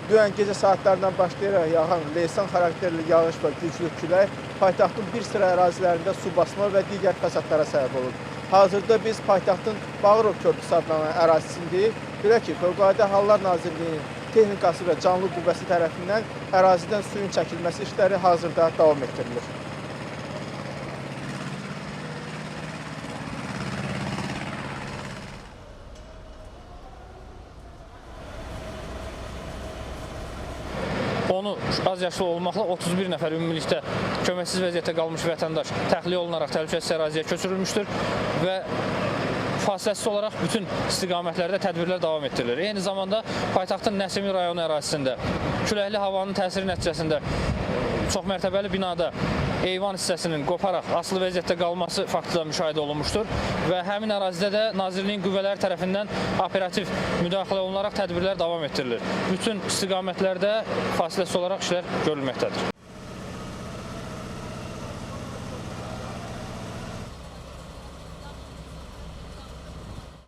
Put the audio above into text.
Dünən gecə saatlarından başlayaraq yağan leysan xarakterli yağış və güclü külək paytaxtın bir sıra ərazilərində su basma və digər fəsadlara səbəb olub. Hazırda biz paytaxtın Bağırov körpüsü adlanan ərazisindəyik. Belə ki, Fövqəladə Hallar Nazirliyinin texnikası və canlı qüvvəsi tərəfindən ərazidən suyun çəkilməsi işləri hazırda davam etdirilir. Onu az yaşlı olmaqla 31 nəfər ümumilikdə köməksiz vəziyyətdə qalmış vətəndaş təxliyə olunaraq təhlükəsiz əraziyə köçürülmüşdür və fasiləsiz olaraq bütün istiqamətlərdə tədbirlər davam etdirilir. Eyni zamanda paytaxtın Nəsimi rayonu ərazisində küləkli havanın təsiri nəticəsində çoxmərtəbəli binada eyvan hissəsinin qoparaq asılı vəziyyətdə qalması faktı da müşahidə olunmuşdur və həmin ərazidə də Nazirliyin qüvvələri tərəfindən operativ müdaxilə olunaraq tədbirlər davam etdirilir. Bütün istiqamətlərdə fasiləsiz olaraq işlər görülməkdədir.